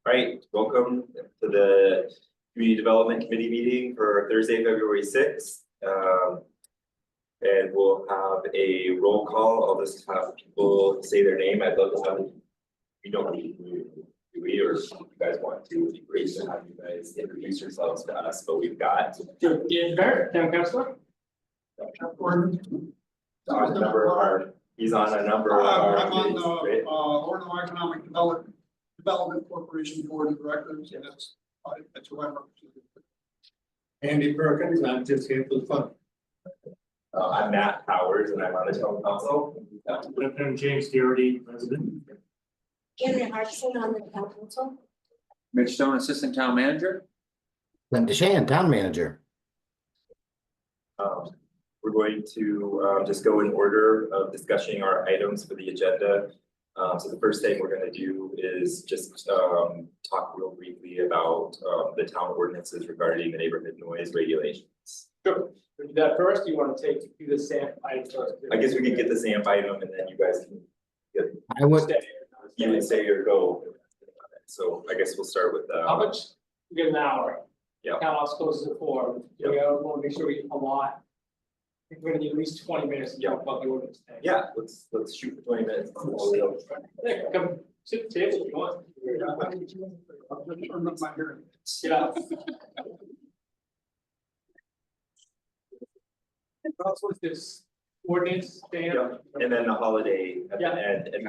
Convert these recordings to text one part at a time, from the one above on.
All right, welcome to the Community Development Committee meeting for Thursday, February 6th. And we'll have a roll call. I'll just have people say their name. I'd love to have it. We don't need to, do we, or if you guys want to, it'd be great to have you guys introduce yourselves to us, but we've got. Dan Barrett, Town Councilor. He's on a number of our. I'm on the Orono Economic Development Corporation Board of Directors, and that's who I'm representing. Andy Perkins, I'm just here for fun. I'm Matt Powers and I'm on the town council. I'm James Garrity, resident. Henry Hartson on the town council. Mitch Stone, Assistant Town Manager. Linda Shan, Town Manager. We're going to just go in order of discussing our items for the agenda. So the first thing we're going to do is just talk real briefly about the town ordinances regarding the neighborhood noise regulations. Sure. We do that first. You want to do the SAMP item first? I guess we could get the SAMP item and then you guys can get. I would. You would say or go. So I guess we'll start with How much? We get an hour. Yeah. Town house closes at 4. Yeah. We want to make sure we get a lot. I think we're going to need at least 20 minutes to talk about the ordinance. Yeah, let's shoot for 20 minutes. Yeah, come sit at the table if you want. I'm not my hearing. Get out. Also, this ordinance, Dan. And then the holiday at the Yeah. end, and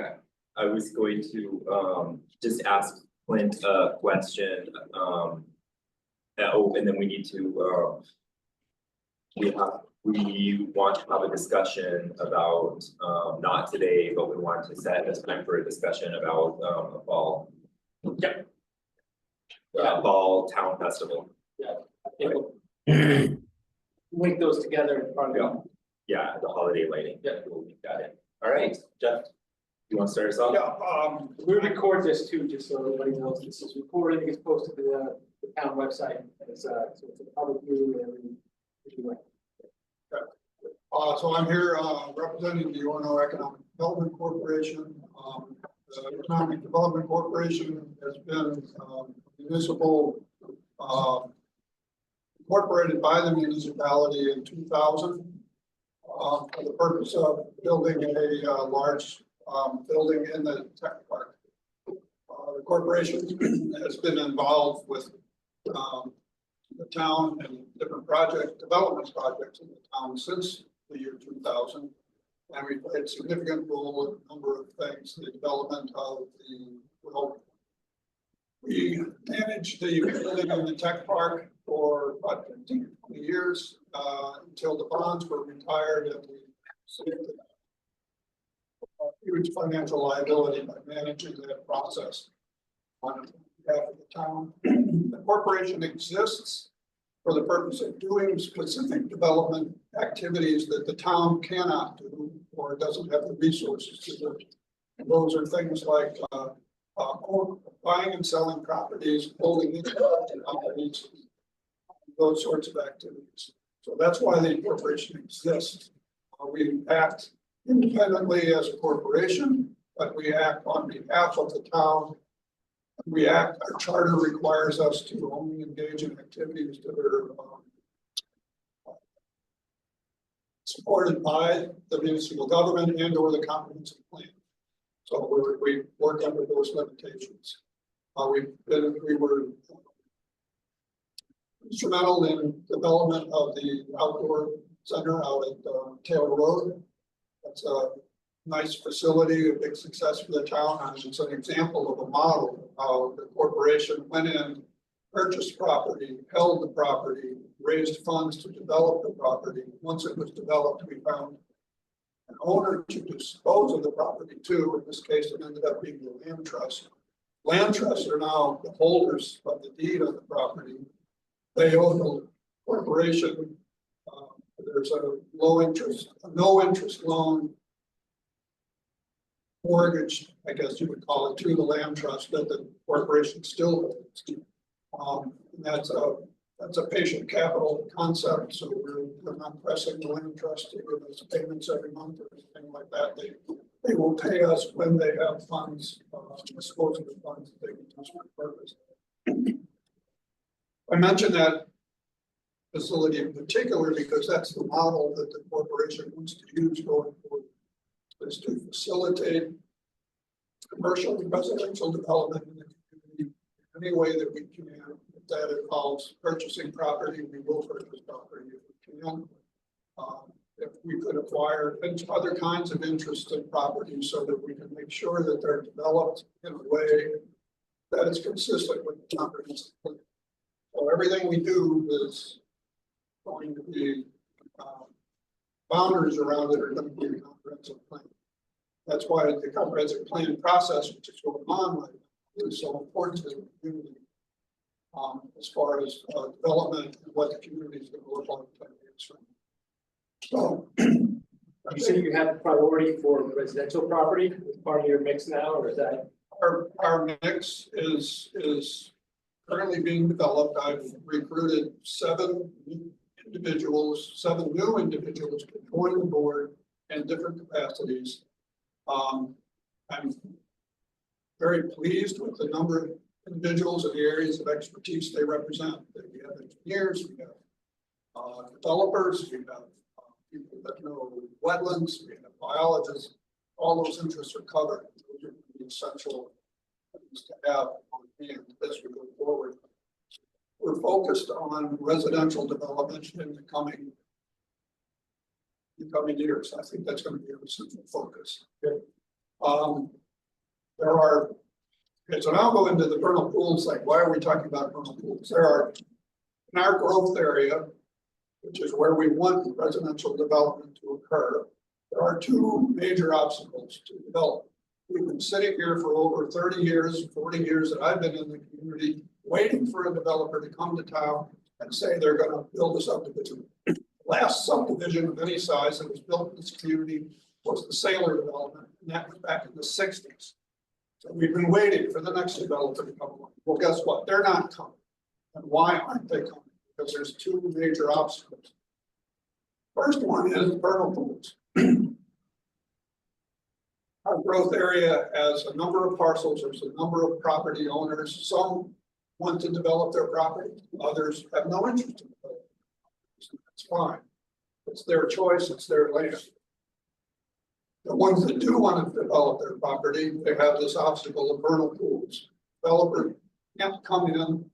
I was going to just ask Clint a question. And then we need to we want to have a discussion about not today, but we want to set this time for a discussion about a fall. Yep. Fall town festival. Link those together in front of you. Yeah, the holiday lighting. Yeah. We'll leave that in. All right, Jeff, you want to start us off? Yeah, We record this too, just so everybody knows this is recorded, it gets posted to the town website, and it's so it's a public meeting and everything. so I'm here representing the Orono Economic Development Corporation. The Economic Development Corporation has been municipal incorporated by the municipality in 2000 for the purpose of building a large building in the tech park. The corporation has been involved with the town and different development projects in the town since the year 2000. And we played a significant role in a number of things, the development of we managed the building in the tech park for about 15, 20 years until the bonds were retired, and we saved a huge financial liability by managing that process on behalf of the town. The corporation exists for the purpose of doing specific development activities that the town cannot do or doesn't have the resources to do. And those are things like buying and selling properties, holding companies, those sorts of activities. So that's why the corporation exists. We act independently as a corporation, but we act on behalf of the town. Our charter requires us to only engage in activities that are supported by the municipal government and or the comprehensive plan. So we work under those limitations. We were instrumental in development of the outdoor center out at Taylor Road. That's a nice facility, a big success for the town, and it's an example of a model of how the corporation went in, purchased property, held the property, raised funds to develop the property. Once it was developed, we found an owner to dispose of the property to. In this case, it ended up being the land trust. Land trusts are now the holders of the deed of the property. They own the corporation. There's a no interest loan mortgage, I guess you would call it, to the land trust that the corporation still holds. That's a patient capital concept, so we're not pressing the land trust to give us payments every month or anything like that. they will pay us when they have funds, disposable funds that they can use for purpose. I mentioned that facility in particular because that's the model that the corporation wants to use going forward, is to facilitate commercial and residential development in the community any way that we can. If that involves purchasing property, we will purchase property if we can. If we could acquire other kinds of interest in properties so that we can make sure that they're developed in a way that is consistent with the comprehensive plan. So everything we do is going to be, boundaries around it are going to be a comprehensive plan. That's why the comprehensive plan process, which is going on right now, is so important to the community. As far as development and what the community is going to look like 10 years from now. So, You say you have priority for residential property as part of your mix now, or is that? our mix is currently being developed. I've recruited 7 new individuals to join the board in different capacities. I'm very pleased with the number of individuals in the areas of expertise they represent. We have engineers, we have developers, we have people that know wetlands, we have biologists. All those interests are covered. Those are the essential things to have on hand as we go forward. We're focused on residential development in the coming years. I think that's going to be a central focus. Okay. There are, okay, so now I'll go into the vernal pools. Like, why are we talking about vernal pools? There are, in our growth area, which is where we want residential development to occur, there are 2 major obstacles to develop. We've been sitting here for over 30 years, 40 years that I've been in the community, waiting for a developer to come to town and say they're going to build a subdivision. Last subdivision of any size that was built in this community was the Sailor development, and that was back in the 60s. So we've been waiting for the next developer to come along. Well, guess what? They're not coming. And why aren't they coming? Because there's 2 major obstacles. First one is vernal pools. Our growth area has a number of parcels. There's a number of property owners. Some want to develop their property. Others have no interest in developing. That's fine. It's their choice. It's their land. The ones that do want to develop their property, they have this obstacle of vernal pools. Developer can't come in,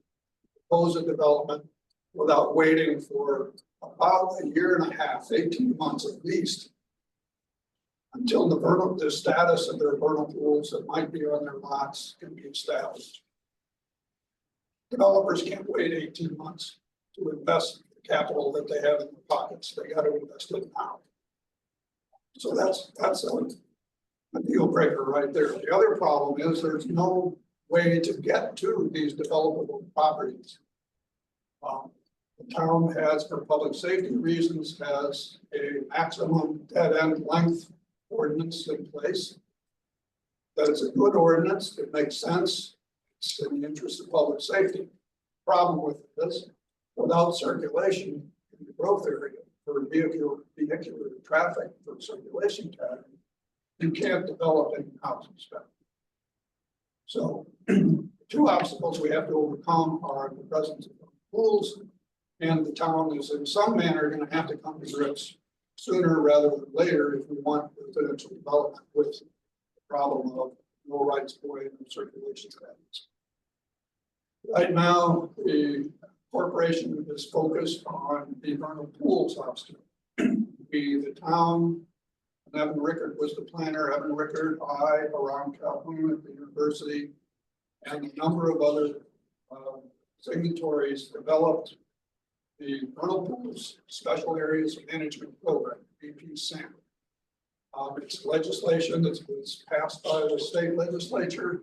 propose a development without waiting for about a year and a half, 18 months at least, until the status of their vernal pools that might be on their lots can be established. Developers can't wait 18 months to invest the capital that they have in their pockets. They got to invest it now. So that's a deal breaker right there. The other problem is there's no way to get to these developable properties. The town has, for public safety reasons, has a maximum dead end length ordinance in place. That is a good ordinance. It makes sense. It's in the interest of public safety. Problem with this, without circulation in the growth area for vehicular traffic for circulation pattern, you can't develop any housing spec. So 2 obstacles we have to overcome are the presence of pools, and the town is in some manner going to have to come to grips sooner rather than later if we want residential development with the problem of no rights of way and no circulation patterns. Right now, the corporation is focused on the vernal pools obstacle. The town, and Evan Rickard was the planner, Evan Rickard, I, around Calhoun at the university, and a number of other signatories developed the vernal pools special areas management program, VPSAM. It's legislation that was passed by the state legislature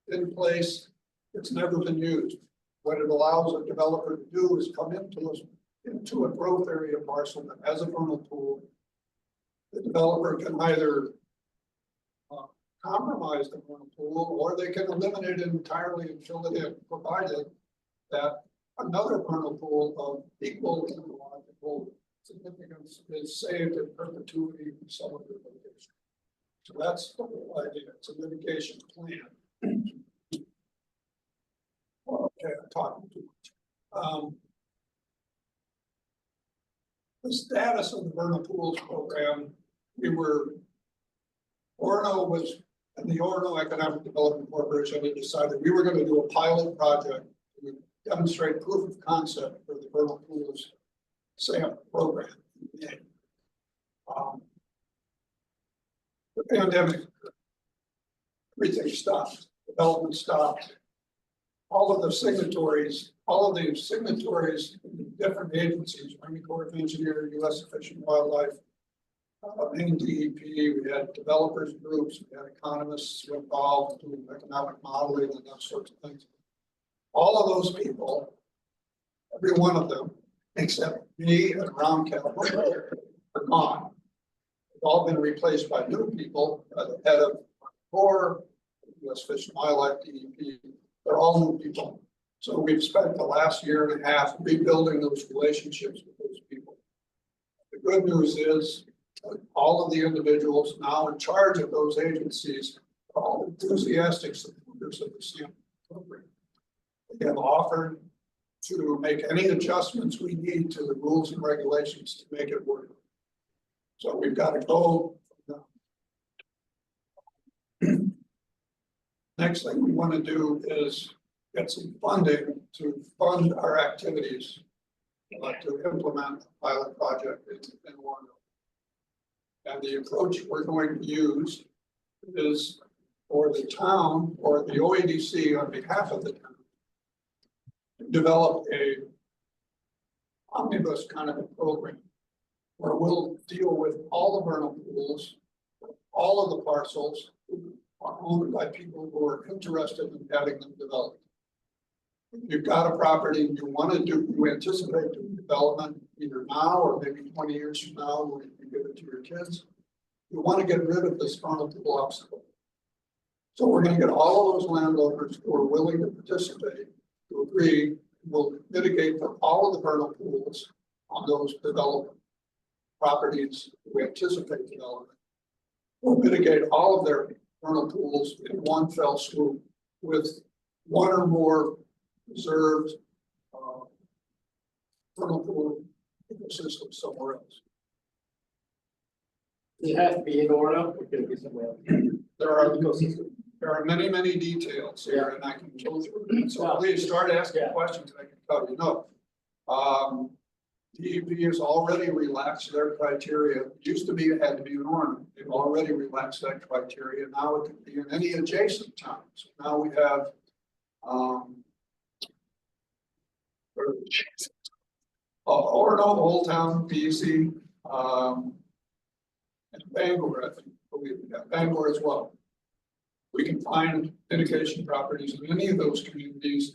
in place. It's never been used. What it allows a developer to do is come into a growth area parcel that has a vernal pool. The developer can either compromise the vernal pool, or they can eliminate it entirely and fill it in, provided that another vernal pool of equal ecological significance is saved in perpetuity in some of the location. So that's the whole idea. It's a mitigation plan. Okay, I'm talking too much. The status of the vernal pools program, Orono was, and the Orono Economic Development Corporation had decided we were going to do a pilot project to demonstrate proof of concept for the vernal pools sample program. The pandemic, everything stopped, development stopped. All of the signatories, in different agencies, Army Corps of Engineers, U.S. Fish and Wildlife, Maine DEP, we had developers groups, we had economists involved doing economic modeling and those sorts of things. All of those people, every one of them, except me and Ron California, are gone. They've all been replaced by new people, the head of Corps, U.S. Fish and Wildlife, DEP. They're all new people. So we've spent the last year and a half rebuilding those relationships with those people. The good news is all of the individuals now in charge of those agencies are all enthusiastic supporters of the SAM program. They have offered to make any adjustments we need to the rules and regulations to make it work. So we've got to go. Next thing we want to do is get some funding to fund our activities to implement a pilot project in Orono. And the approach we're going to use is for the town or the OEDC on behalf of the town to develop a omnibus kind of a program where we'll deal with all the vernal pools, all of the parcels are owned by people who are interested in having them developed. If you've got a property and you anticipate doing development either now or maybe 20 years from now when you give it to your kids, you want to get rid of this vernal pool obstacle. So we're going to get all of those landowners who are willing to participate to agree we'll mitigate for all of the vernal pools on those development properties we anticipate development. We'll mitigate all of their vernal pools in one fell swoop with one or more reserved vernal pool ecosystem somewhere else. Does it have to be in Orono, or could it be somewhere else? There are many, many details here, and I can go through them. So please start asking questions and I can tell you no. DEP has already relaxed their criteria. It used to be it had to be in Orono. They've already relaxed that criteria. Now it can be in any adjacent town. So now we have Orono, Old Town, BC, and Bangor, I think, Bangor as well. We can find mitigation properties in any of those communities.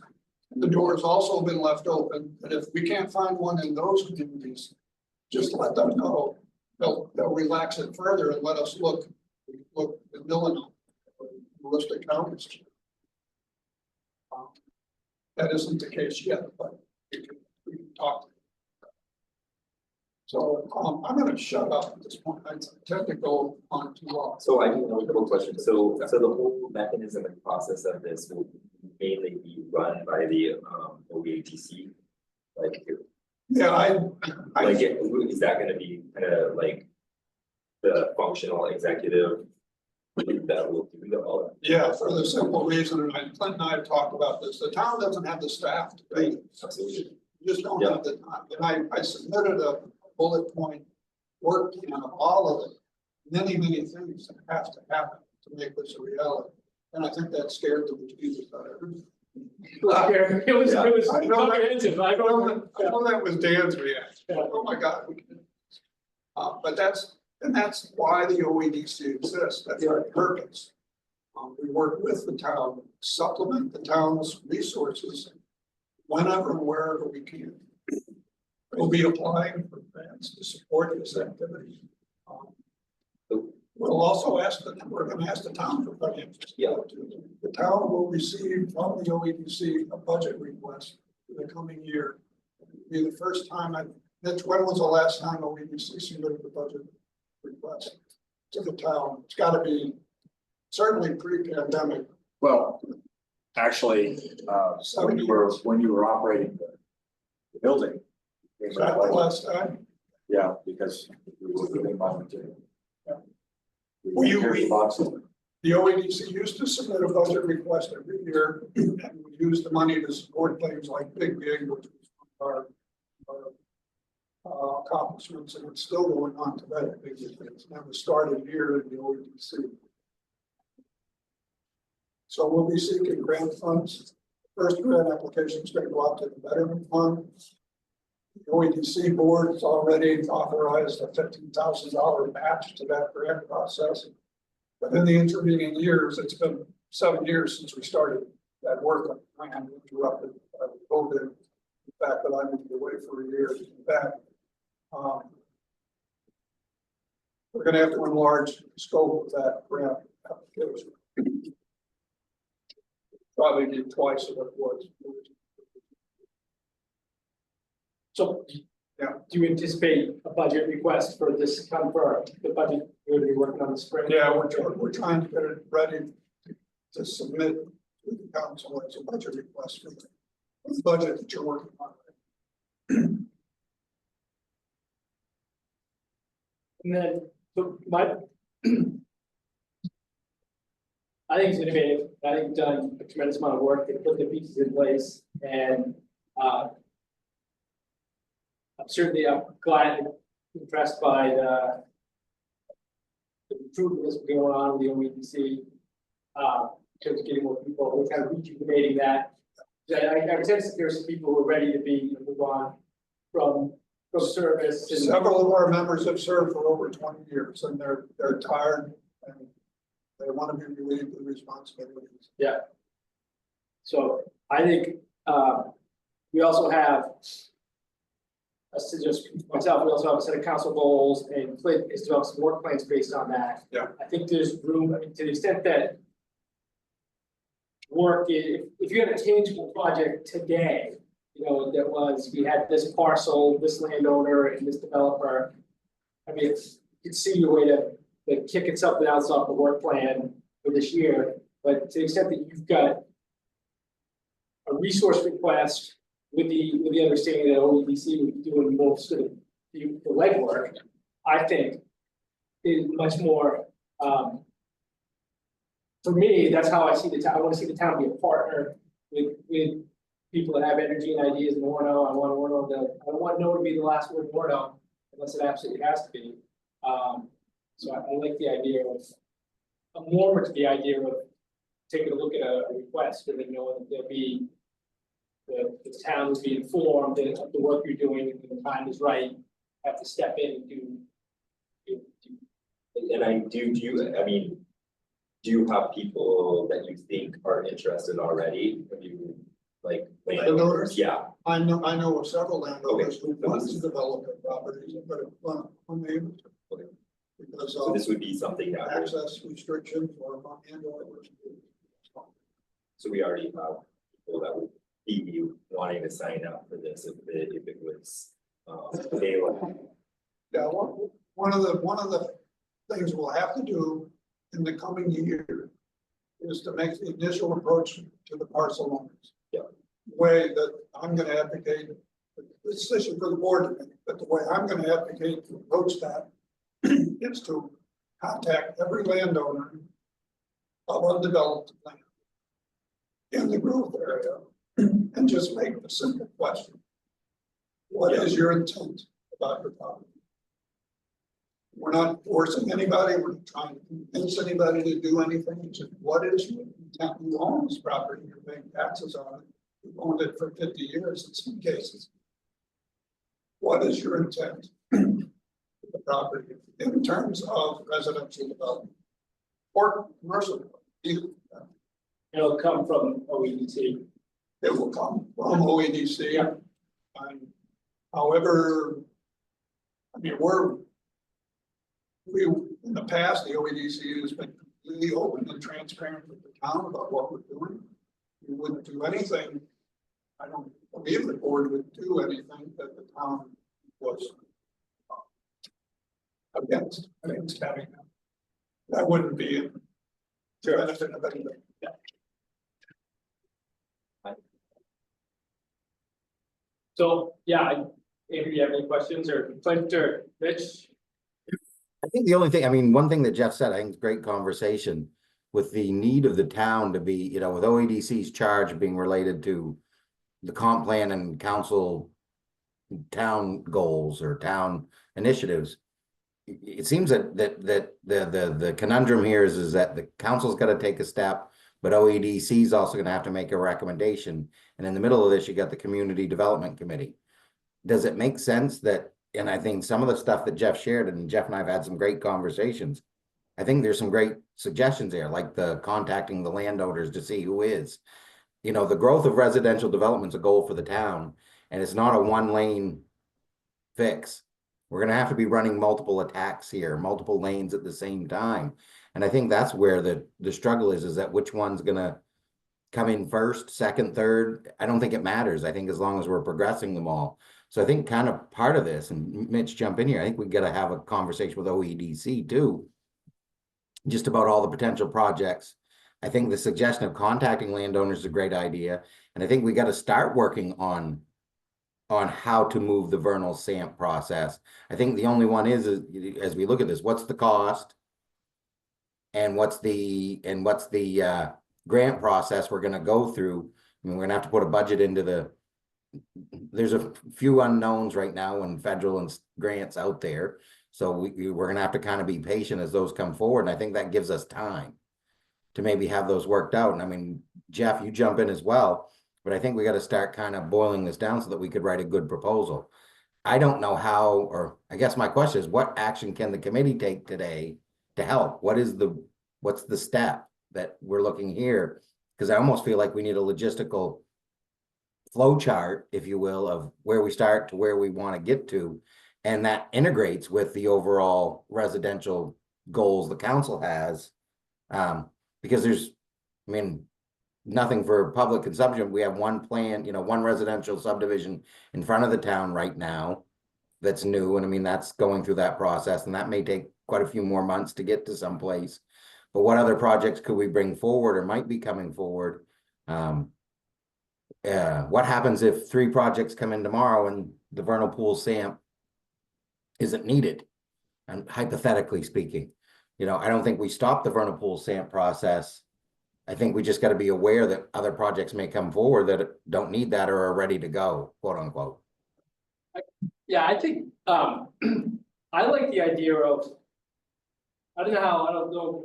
The door has also been left open, and if we can't find one in those communities, just let them know. They'll relax it further and let us look in Illinois, realistic counties. That isn't the case yet, but we can talk. So I'm going to shut up at this point. I tend to go on too long. So I do have a couple questions. So the whole mechanism and process of this will mainly be run by the OEDC. Like, Yeah, is that going to be kind of like the functional executive that will do all? yeah, for the simple reason, and Clint and I have talked about this. The town doesn't have the staff to do it. Absolutely. You just don't have the time. And I submitted a bullet point work plan of all of it. Many things that have to happen to make this a reality. And I think that scared the bejesus out of everybody. It was I know comprehensive. I know that was Dan's reaction. Yeah. Oh my God, we can. But that's why the OEDC exists. That's our purpose. We work with the town, supplement the town's resources whenever and wherever we can. We'll be applying for grants to support this activity. We'll also we're going to ask the town for financial support. The town will receive from the OEDC a budget request for the coming year. It'll be the first time when was the last time OEDC submitted the budget request? to the town. It's gotta be certainly pre-pandemic. Well, actually, when you were operating the building. Is that the last time? Yeah, because we were giving volunteer. We- Boxes. The OEDC used to submit a budget request every year, and we used the money to support things like Big Gig, which was our accomplishments, and it's still going on today. It's never started here in the OEDC. So we'll be seeking grant funds. First grant application is going to go out to the Betterment Fund. The OEDC board has already authorized a $15,000 match to that grant process. But in the intervening years, it's been 7 years since we started that work on the plan, interrupted by COVID. The fact that I moved away for a year to come back. We're going to have to enlarge the scope of that grant application. Probably need twice of what it was. So, Yeah. do you anticipate a budget request for this come for the budget you're gonna be working on the spring? Yeah, we're trying to get it ready to submit to the council as a budget request for the budget that you're working on. And then, so my. I think it's innovative. I think you've done a tremendous amount of work to put the pieces in place and, I'm certainly glad and impressed by the improvement that's been going on with the OEDC. In terms of getting more people, we're kind of rejuvenating that. I sense that there's some people who are ready to be, move on from service. And Several of our members have served for over 20 years, and they're tired and they want to be relieved of the responsibilities. Yeah. So I think we also have. Just myself, we also have a set of council goals, and Clint has developed some work plans based on that. Yeah. I think there's room, I mean, to the extent that work, if you had a tangible project today, you know, that was, we had this parcel, this landowner and this developer. I mean, you could see a way to kick something else off the work plan for this year, but to the extent that you've got a resource request with the understanding that OEDC would be doing more sort of the legwork, I think is much more, for me, that's how I see the town. I want to see the town be a partner with people that have energy and ideas in Orono. I don't want no to be the last word in Orono unless it absolutely has to be. So I like the idea of, I'm more to the idea of taking a look at a request and then knowing that there'll be the town will be informed of the work you're doing, and when the time is right, have to step in and do. And I do you have people that you think are interested already? Have you like landowners? Yeah, I know of several landowners who want to develop their properties, but unable to. Because so of this would be something that would, access restrictions or. so we already have people that would be wanting to sign up for this if it was available. Yeah, one of the things we'll have to do in the coming year is to make the initial approach to the parcel owners. Yeah. The way that I'm gonna advocate, the decision for the board to make, but the way I'm gonna advocate to approach that is to contact every landowner of undeveloped land in the growth area and just make the simple question. What is your intent about your property? We're not forcing anybody, we're not trying to convince anybody to do anything. It's just, what is your intent? You own this property, you're paying taxes on it. You've owned it for 50 years in some cases. What is your intent with the property in terms of residential development or commercial development? It'll come from OEDC. It will come from OEDC. Yeah. And however, I mean, in the past, the OEDC has been completely open and transparent with the town about what we're doing. We wouldn't do anything. I don't believe the board would do anything that the town was against having them. that wouldn't be in Sure. benefit of anybody. So, yeah, Andrew, you have any questions, or Clint or Mitch? I think the only thing, I mean, one thing that Jeff said, I think it's great conversation with the need of the town to be, you know, with OEDC's charge being related to the comp plan and council town goals or town initiatives. It seems that the conundrum here is that the council's got to take a step, but OEDC is also going to have to make a recommendation. And in the middle of this, you got the Community Development Committee. Does it make sense that, and I think some of the stuff that Jeff shared, and Jeff and I have had some great conversations. I think there's some great suggestions there, like the contacting the landowners to see who is. You know, the growth of residential development is a goal for the town, and it's not a one-lane fix. We're going to have to be running multiple attacks here, multiple lanes at the same time. And I think that's where the struggle is that which one's going to come in first, second, third. I don't think it matters. I think as long as we're progressing them all. So I think kind of part of this, and Mitch, jump in here, I think we got to have a conversation with OEDC too, just about all the potential projects. I think the suggestion of contacting landowners is a great idea. And I think we got to start working on how to move the vernal SAMP process. I think the only one is as we look at this, what's the cost? And what's the grant process we're going to go through? I mean, we're going to have to put a budget into there's a few unknowns right now in federal and grants out there. So we're going to have to kind of be patient as those come forward. And I think that gives us time to maybe have those worked out. And I mean, Jeff, you jump in as well, but I think we got to start kind of boiling this down so that we could write a good proposal. I don't know how, or I guess my question is, what action can the committee take today to help? What's the step that we're looking here? Because I almost feel like we need a logistical flow chart, if you will, of where we start to where we want to get to. And that integrates with the overall residential goals the council has. Because there's, I mean, nothing for public consumption. We have one plan, you know, one residential subdivision in front of the town right now that's new. And I mean, that's going through that process, and that may take quite a few more months to get to someplace. But what other projects could we bring forward or might be coming forward? What happens if 3 projects come in tomorrow and the vernal pool SAMP isn't needed? And hypothetically speaking, you know, I don't think we stop the vernal pool SAMP process. I think we just got to be aware that other projects may come forward that don't need that or are ready to go, quote unquote. Yeah, I think, I like the idea of, I don't know,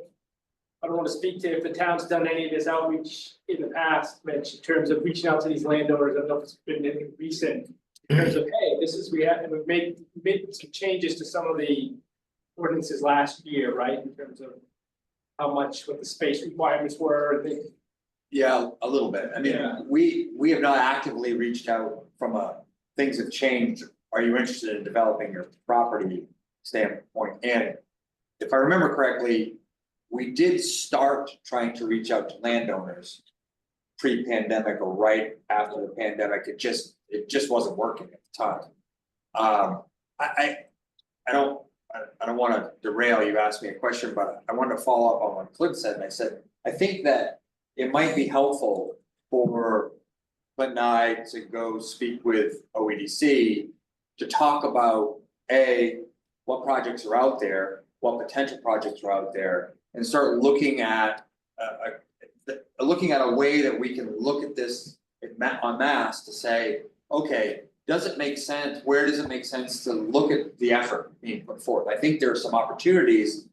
I don't want to speak to if the town's done any of this outreach in the past, Mitch, in terms of reaching out to these landowners. I don't know if it's been anything recent in terms of, hey, this is, we've made some changes to some of the ordinances last year, right? In terms of how much, what the space requirements were, I think. Yeah, a little bit. I mean, Yeah. we have not actively reached out from things have changed. Are you interested in developing your property standpoint? And if I remember correctly, we did start trying to reach out to landowners pre-pandemic or right after the pandemic. It just wasn't working at the time. I don't want to derail. You asked me a question, but I wanted to follow up on what Clint said. And I said, I think that it might be helpful for Clint and I to go speak with OEDC to talk about what projects are out there, what potential projects are out there, and start looking at a way that we can look at this en masse to say, okay, does it make sense? Where does it make sense to look at the effort being put forth? I think there are some opportunities,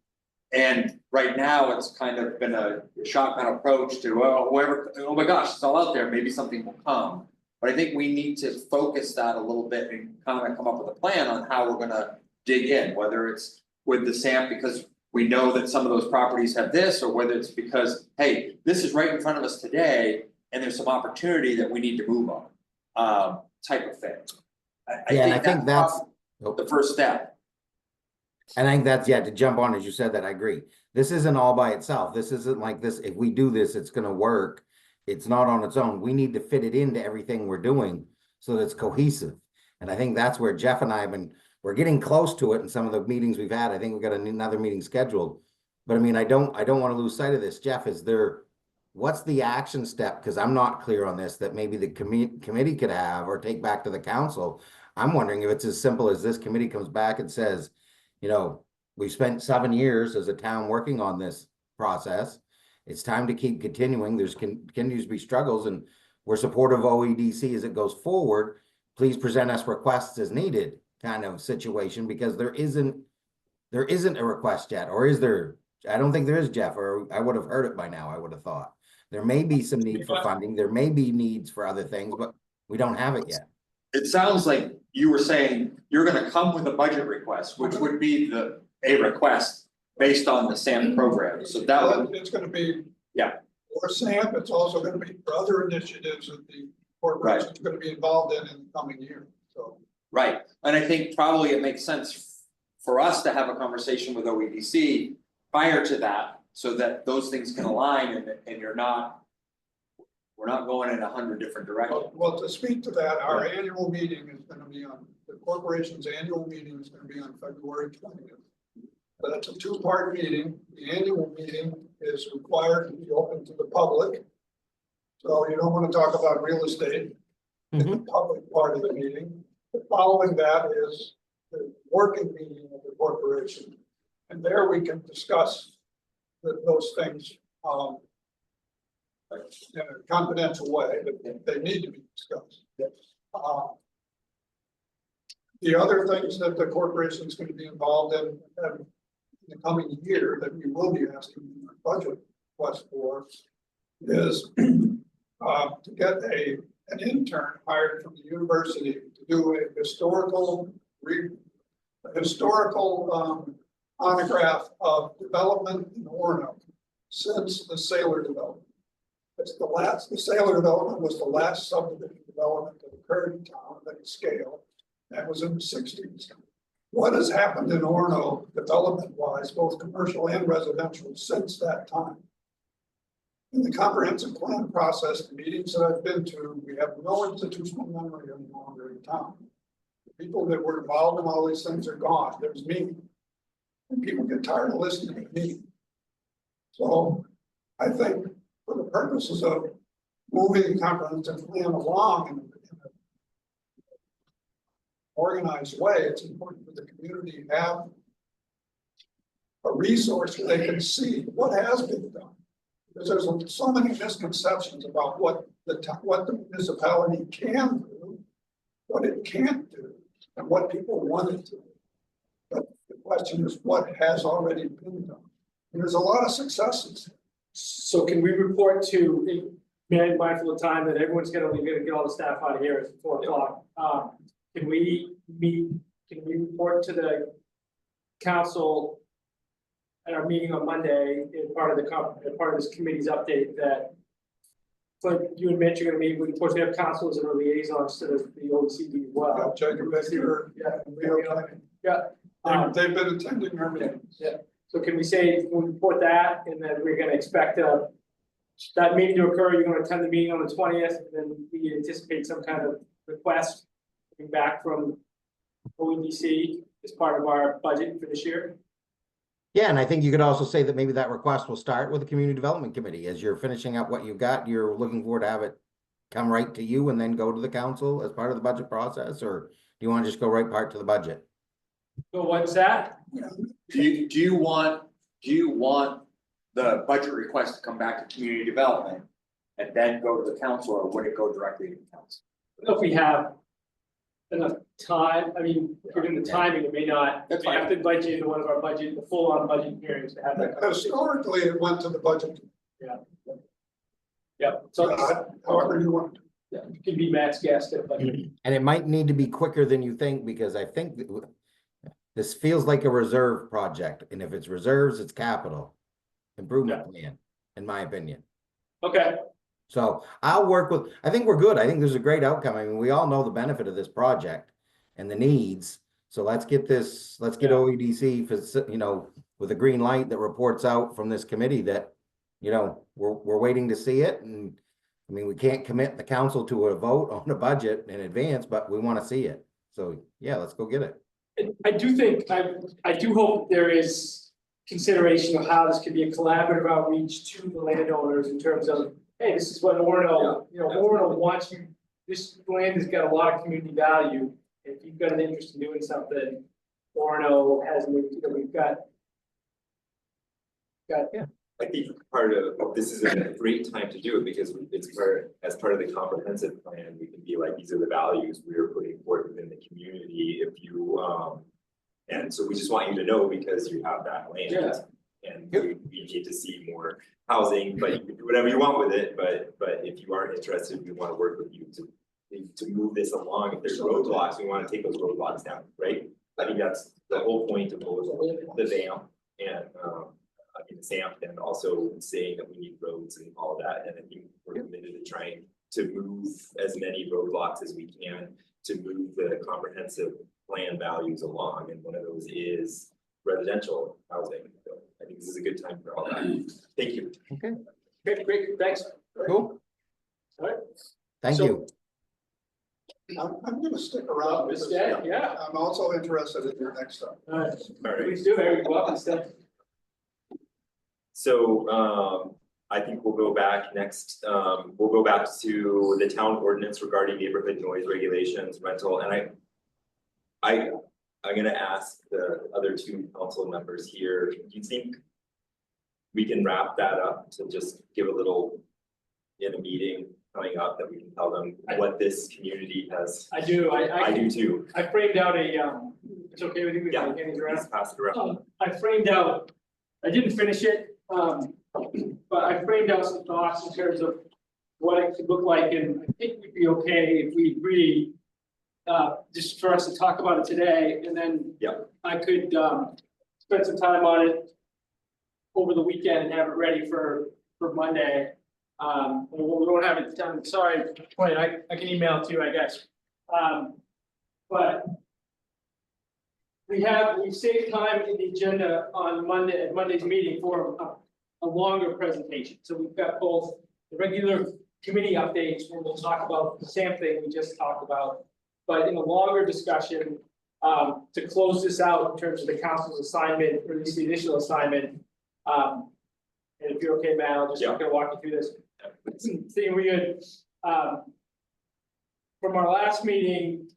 and right now it's kind of been a shotgun approach to, well, whoever, oh my gosh, it's all out there, maybe something will come. But I think we need to focus that a little bit and kind of come up with a plan on how we're gonna dig in, whether it's with the SAMP because we know that some of those properties have this, or whether it's because, hey, this is right in front of us today and there's some opportunity that we need to move on, type of thing. I think that's the first step. And I think that's, yeah, to jump on, as you said that, I agree. This isn't all by itself. This isn't like this. If we do this, it's going to work. It's not on its own. We need to fit it into everything we're doing so that it's cohesive. And I think that's where Jeff and I have been, we're getting close to it in some of the meetings we've had. I think we've got another meeting scheduled. But I mean, I don't want to lose sight of this. Jeff, what's the action step? Because I'm not clear on this, that maybe the committee could have or take back to the council. I'm wondering if it's as simple as this committee comes back and says, you know, we've spent 7 years as a town working on this process. It's time to keep continuing. There's continues to be struggles, and we're supportive of OEDC as it goes forward. Please present us requests as needed kind of situation, because there isn't a request yet, or is there? I don't think there is, Jeff, or I would have heard it by now, I would have thought. There may be some need for funding, there may be needs for other things, but we don't have it yet. It sounds like you were saying you're gonna come with a budget request, which would be a request based on the SAM program, so that would, It's gonna be. Yeah. For SAMP, it's also gonna be for other initiatives that the corporation is gonna be involved in the coming year, so. right, and I think probably it makes sense for us to have a conversation with OEDC prior to that, so that those things can align and you're not. We're not going in 100 different directions. Well, to speak to that, our annual meeting is gonna be on, the corporation's annual meeting is gonna be on February 20th. But it's a 2-part meeting. The annual meeting is required to be open to the public. So you don't wanna talk about real estate in the public part of the meeting. The following that is the working meeting of the corporation. And there we can discuss those things, in a confidential way, but they need to be discussed. The other things that the corporation is going to be involved in the coming year that we will be asking our budget request for is to get an intern hired from the university to do a historical monograph of development in Orono since the Sailor development. The Sailor development was the last subdivision development that occurred in town at a scale. That was in the 60s. What has happened in Orono development-wise, both commercial and residential, since that time? In the comprehensive plan process, the meetings that I've been to, we have no institutional memory any longer in town. The people that were involved in all these things are gone. There's me. And people get tired of listening to me. So I think for the purposes of moving the comprehensive plan along in an organized way, it's important for the community to have a resource where they can see what has been done. Because there's so many misconceptions about what the municipality can do, what it can't do, and what people want it to do. But the question is, what has already been done? And there's a lot of successes. So can we report to, being mindful of time that everyone's gonna leave, get all the staff out of here at 4:00. Can we report to the council at our meeting on Monday, as part of this committee's update, that like you and Mitch are gonna meet, of course, we have councils and liaisons to the OECD as well. Jacob Baker, and Leo Kennedy. Yeah. They've been attending our meetings. Yeah. So can we say, we'll report that, and then we're gonna expect that meeting to occur, you're gonna attend the meeting on the 20th, and then we anticipate some kind of request coming back from OEDC as part of our budget for this year? Yeah, and I think you could also say that maybe that request will start with the community development committee. As you're finishing up what you've got, you're looking forward to have it come right to you and then go to the council as part of the budget process, or do you want to just go right part to the budget? So what's that? Do you want the budget request to come back to community development and then go to the council, or would it go directly to the council? I don't know if we have enough time, I mean, given the timing, it may not, That's we have to budget into one of our budget, the full-on budget hearings to have that. Historically, it went to the budget. Yeah, so However you want. it could be Matt's guess at budget. And it might need to be quicker than you think, because I think this feels like a reserve project, and if it's reserves, it's capital improvement plan, in my opinion. Okay, So I'll work with, I think we're good. I think there's a great outcome. I mean, we all know the benefit of this project and the needs. So let's get OEDC for, with a green light that reports out from this committee that, we're waiting to see it. And I mean, we can't commit the council to a vote on the budget in advance, but we want to see it. So yeah, let's go get it. I do think, I do hope there is consideration of how this could be a collaborative outreach to the landowners in terms of, hey, this is what Orono, Orono wants you, this land has got a lot of community value. If you've got an interest in doing something, Orono has, we've got. I think this is a great time to do it because it's as part of the comprehensive plan, we can be like, these are the values we are putting forth within the community if you, and so we just want you to know because you have that land. Yeah. And we need to see more housing, but you can do whatever you want with it, but if you aren't interested, we want to work with you to move this along. If there's roadblocks, we want to take those roadblocks down, right? I think that's the whole point of the VAM and the SAMP, and also saying that we need roads and all of that, and I think we're committed to trying to move as many roadblocks as we can to move the comprehensive plan values along, and one of those is residential housing. So I think this is a good time for all that. Thank you. Great, thanks. Cool. All right. Thank So- you. I'm gonna stick around because Yeah. I'm also interested in your next stuff. All right, All right. please do, Eric, welcome, Steph. So I think we'll go back next, we'll go back to the town ordinance regarding neighborhood noise regulations, rental, and I'm gonna ask the other two council members here, do you think we can wrap that up to just give a little in a meeting coming up that we can tell them what this community has? I do, I do too. I framed out it's okay with you? Yeah. Hand these around? Please pass it around. I framed out, I didn't finish it, but I framed out some thoughts in terms of what it could look like, and I think we'd be okay if we agree. Just for us to talk about it today, and then. Yep. I could, spend some time on it over the weekend and have it ready for Monday. We won't have it done, sorry, wait, I can email it to you, I guess. But we saved time in the agenda on Monday, at Monday's meeting for a longer presentation. So we've got both the regular committee updates where we'll talk about the same thing we just talked about. But in a longer discussion, to close this out in terms of the council's assignment, or at least the initial assignment. And if you're okay, Matt, I'm just gonna walk you through this. Seeing we had, from our last meeting,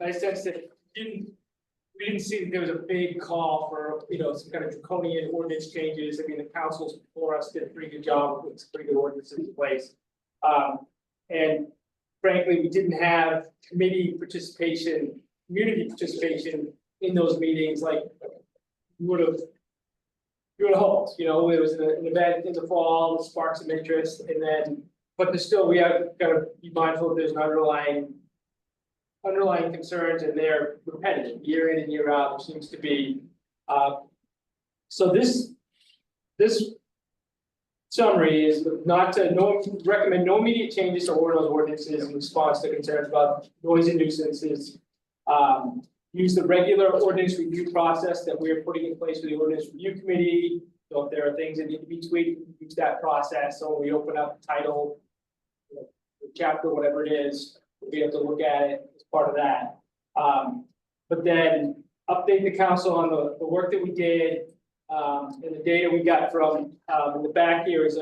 I sensed that we didn't see that there was a big call for, some kind of draconian ordinance changes. I mean, the councils before us did a pretty good job with some pretty good ordinances in place. And frankly, we didn't have community participation in those meetings like you would have hoped, there was an event in the fall, sparked some interest, and then, but there's still, we have got to be mindful that there's an underlying concerns, and they're repetitive, year in and year out, there seems to be. So this summary is recommend no immediate changes to Orono's ordinances in response to concerns about noise and nuisances. Use the regular ordinance review process that we're putting in place for the ordinance review committee. So if there are things that need to be tweaked, use that process. So when we open up the title, the chapter, whatever it is, we'll be able to look at it as part of that. But then update the council on the work that we did, and the data we got from, in the back here is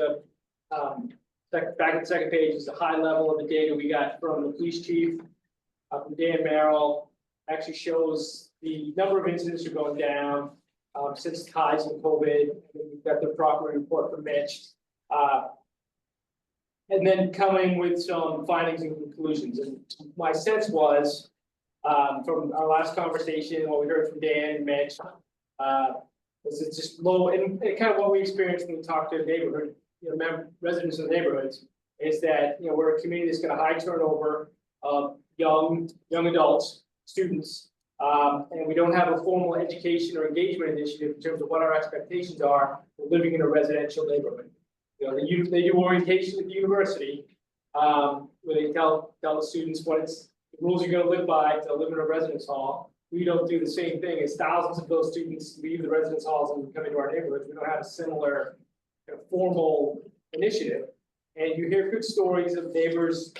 back at the second page is a high level of the data we got from the police chief, from Dan Merrill. Actually shows the number of incidents are going down, since the highs in COVID, and then we've got the proper report from Mitch. And then coming with some findings and conclusions, and my sense was, from our last conversation, what we heard from Dan and Mitch, was it's just low, and kind of what we experienced when we talked to the neighborhood, residents of the neighborhoods, is that, we're a community that's got a high turnover of young adults, students, and we don't have a formal education or engagement initiative in terms of what our expectations are for living in a residential neighborhood. They do orientation at the university, where they tell the students what the rules you're gonna live by to live in a residence hall. We don't do the same thing as thousands of those students leave the residence halls and come into our neighborhoods. We don't have a similar formal initiative. And you hear good stories of neighbors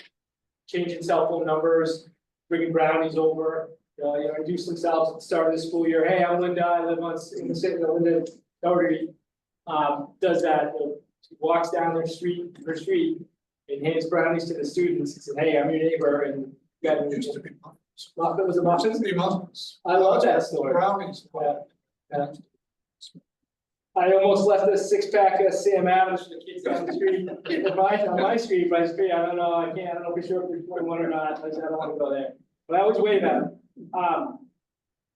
changing cell phone numbers, bringing brownies over, introduce themselves at the start of the school year. Hey, I'm Linda. I live in the city. Linda Doherty, does that, she walks down her street, and hands brownies to the students, and says, hey, I'm your neighbor, and you got. It used to be. Muffin was a muffin? Used to be muffins. I love that story. Brownies. Yeah, yeah. I almost left a six-pack of Sam Adams for the kids down the street, on my street, but I don't know, I don't know for sure if there's 21 or not, I don't wanna go there. But I always wave at them.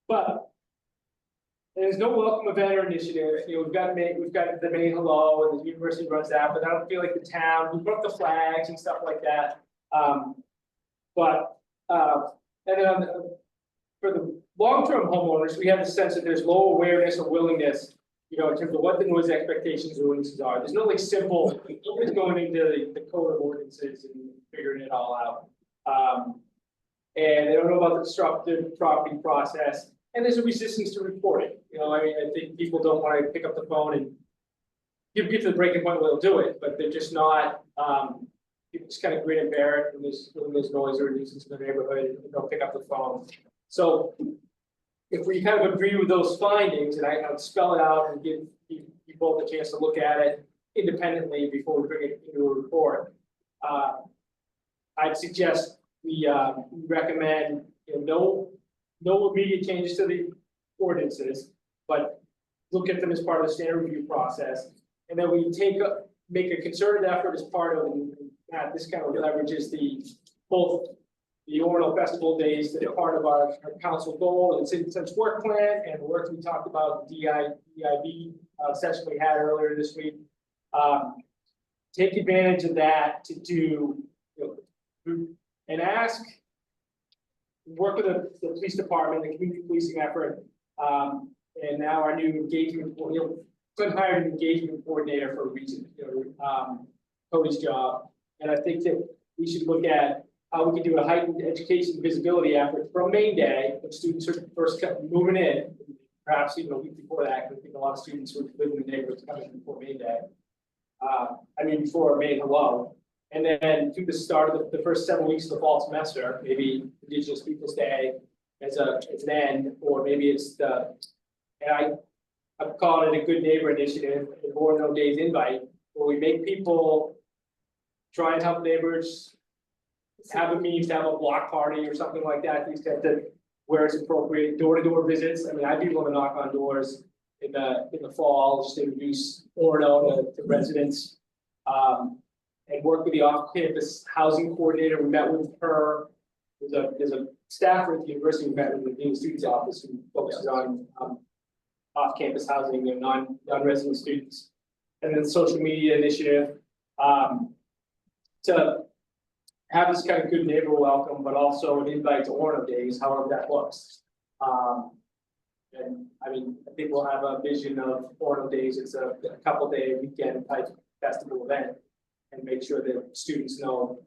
But there's no welcome event or initiative, you know, we've got the May Hello, and the university runs that, but I don't feel like the town, we put up the flags and stuff like that. And then for the long-term homeowners, we have the sense that there's low awareness or willingness, you know, in terms of what the noise expectations or ordinances are. There's no like simple, nobody's going into the code of ordinances and figuring it all out. And they don't know about the disruptive property process, and there's a resistance to report it. You know, I mean, I think people don't want to pick up the phone and get to the breaking point where they'll do it, but they're just not, people just kind of grin and bear it when there's noise or a nuisance in the neighborhood, and they'll pick up the phone. So if we kind of agree with those findings, and I would spell it out and give people a chance to look at it independently before we bring it into a report, I'd suggest we recommend, you know, no immediate changes to the ordinances, but look at them as part of the standard review process. And then we make a concerted effort as part of, and this kind of leverages both the Orono Festival days that are part of our council goal and citizens work plan, and the work we talked about, DIB session we had earlier this week. Take advantage of that to do, you know, and work with the police department, the community policing effort, and now our new engagement, you know, couldn't hire an engagement coordinator for a reason, you know, Cody's job. And I think that we should look at how we can do a heightened education visibility effort from main day, when students are first moving in, perhaps even a week before that, because I think a lot of students who live in the neighborhoods coming before main day. Before May Hello. And then through the start of the first 7 weeks of the fall semester, maybe Indigenous Peoples' Day as an end, or maybe it's I'm calling it a good neighbor initiative, an Orono Days invite, where we make people try and help neighbors, have a means to have a block party or something like that, to the extent that where it's appropriate, door-to-door visits. I mean, I'd be willing to knock on doors in the fall, just to introduce Orono to residents. And work with the off-campus housing coordinator. We met with her. There's a staffer at the university who met with the dean of students office who focuses on off-campus housing and non-resident students. And then the social media initiative to have this kind of good neighbor welcome, but also an invite to Orono Days, however that looks. And I mean, I think we'll have a vision of Orono Days. It's a couple day weekend type festival event, and make sure that students know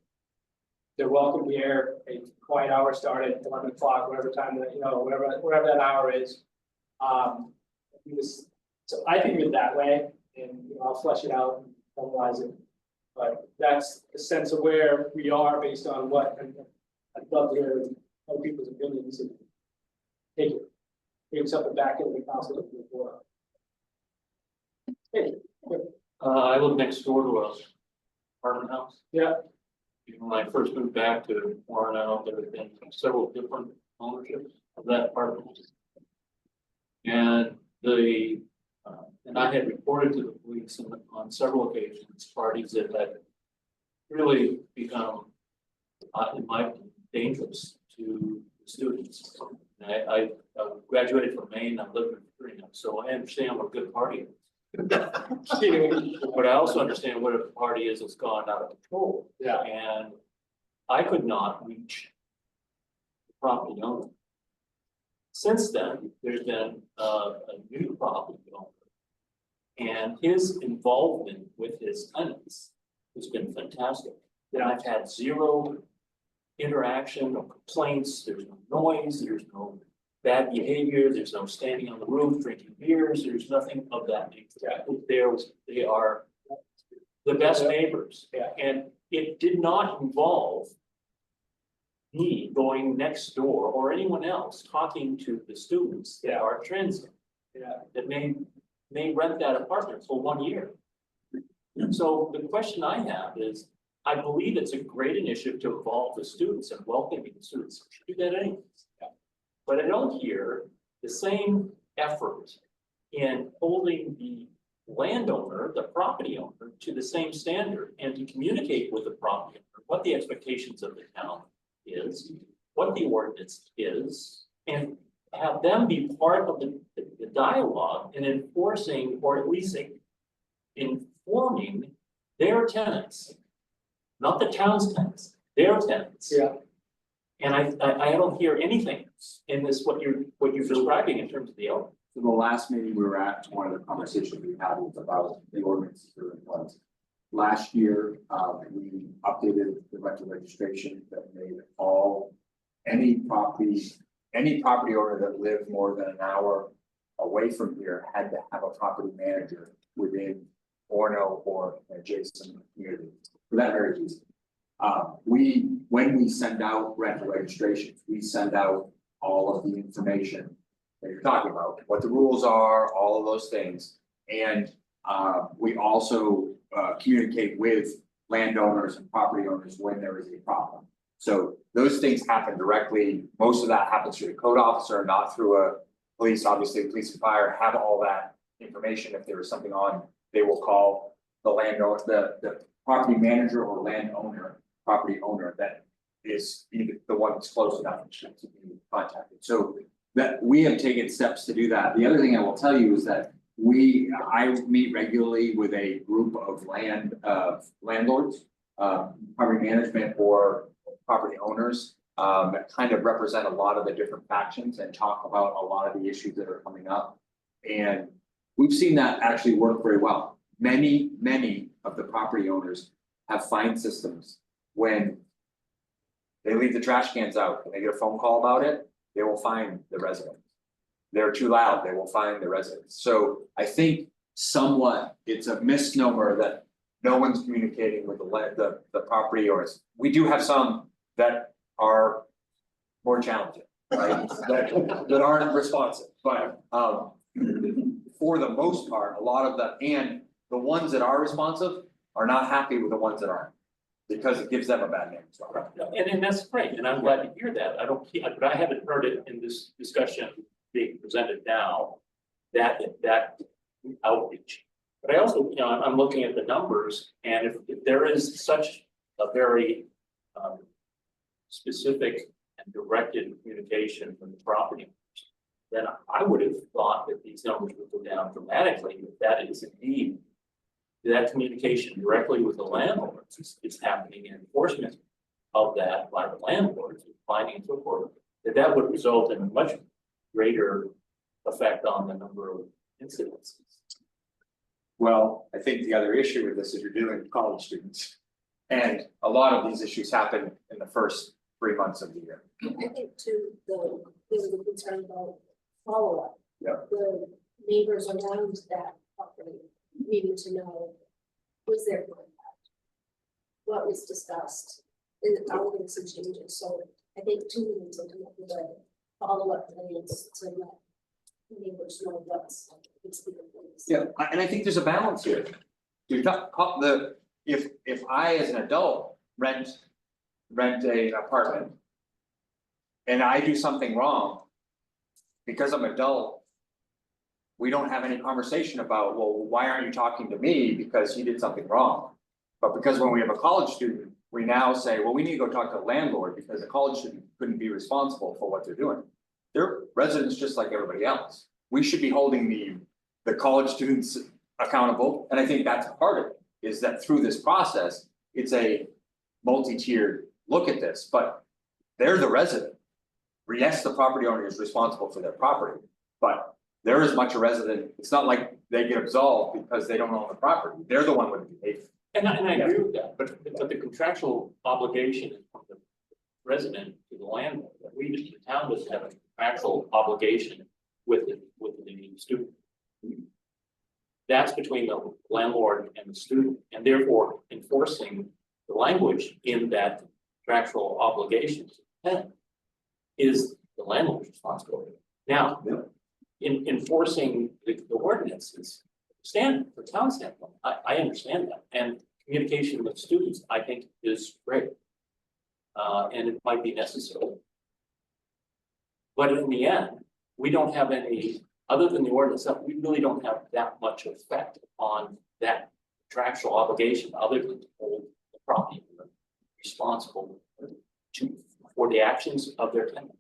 they're welcome here. A quiet hour start at 11 o'clock, whatever time that, you know, whatever that hour is. So I think of it that way, and you know, I'll flesh it out and formalize it. But that's a sense of where we are based on what I'd love to hear other people's opinions and take something back into the council before. Hey. I live next door to a apartment house. Yeah. When I first moved back to Orono, there have been several different ownerships of that apartment. And and I had reported to the police on several occasions, parties that had really become, in my opinion, dangerous to the students. And I graduated from Maine, I lived in Virginia, so I understand what a good party is. But I also understand what a party is that's gone out of control. Yeah. And I could not reach the property owner. Since then, there's been a new property owner. And his involvement with his tenants has been fantastic. And I've had zero interaction or complaints, there's no noise, there's no bad behavior, there's no standing on the roof, drinking beers, there's nothing of that nature. They are the best neighbors. Yeah. And it did not involve me going next door or anyone else talking to the students that are transient. Yeah. That may may rent that apartment for 1 year. So the question I have is, I believe it's a great initiative to involve the students and welcoming the students. We should do that anyways. But I don't hear the same effort in holding the landowner, the property owner, to the same standard and to communicate with the property owner what the expectations of the town is, what the ordinance is, and have them be part of the dialogue in enforcing, or at least informing their tenants, not the town's tenants, their tenants. Yeah. And I don't hear anything in this, what you're describing in terms of the element. So the last meeting we were at, one of the conversations we had was about the ordinances that are in place. Last year, we updated the rental registration that made any property owner that lived more than an hour away from here had to have a property manager within Orono or adjacent community, for that very reason. When we send out rental registrations, we send out all of the information that you're talking about, what the rules are, all of those things. And we also communicate with landowners and property owners when there is a problem. So those things happen directly. Most of that happens through the code officer, not through a police. Obviously, police and fire have all that information. If there is something on, they will call the landowner, the property manager or landowner, property owner that is either the one that's close enough to be contacted. So that we have taken steps to do that. The other thing I will tell you is that I meet regularly with a group of landlords, property management or property owners, that kind of represent a lot of the different factions and talk about a lot of the issues that are coming up. And we've seen that actually work very well. Many of the property owners have fine systems when they leave the trash cans out and they get a phone call about it, they will fine the residents. They're too loud, they will fine the residents. So I think somewhat it's a misnomer that no one's communicating with the property owners. We do have some that are more challenging, right? that aren't responsive, but for the most part, a lot of the ones that are responsive are not happy with the ones that aren't. Because it gives them a bad name as well. And that's great, and I'm glad to hear that. But I haven't heard it in this discussion being presented now, that outreach. But I also, I'm looking at the numbers, and if there is such a very specific and directed communication from the property owners, then I would have thought that these numbers would go down dramatically, if that is indeed that communication directly with the landlords is happening, and enforcement of that by the landlords, finding and so forth, that would result in a much greater effect on the number of incidents. Well, I think the other issue with this is you're dealing with college students. And a lot of these issues happen in the first 3 months of the year. I think too, there's a concern about follow-up. Yeah. The neighbors around that property needing to know, was there contact? What was discussed? And are there some changes? So I think too, we need to come up with a follow-up plans to let neighbors know what's being placed. Yeah, and I think there's a balance here. You're not if I as an adult rent an apartment. And I do something wrong. Because I'm adult. We don't have any conversation about, well, why aren't you talking to me because he did something wrong? But because when we have a college student, we now say, well, we need to go talk to the landlord because the college student couldn't be responsible for what they're doing. They're residents just like everybody else. We should be holding the college students accountable, and I think that's part of it, is that through this process, it's a multi-tiered look at this, but they're the resident. Yes, the property owner is responsible for their property, but they're as much a resident. It's not like they get absolved because they don't own the property. They're the one with the behavior. And I agree with that, but the contractual obligation is from the resident to the landlord. The town doesn't have a contractual obligation with the student. That's between the landlord and the student, and therefore enforcing the language in that contractual obligation is the landlord's responsibility. Now, in enforcing the ordinances, standard for town standpoint. I understand that, and communication with students, I think, is great. And it might be necessary. But in the end, we don't have any, other than the ordinance stuff, we really don't have that much effect on that contractual obligation, other than to hold the property owner responsible for the actions of their tenant.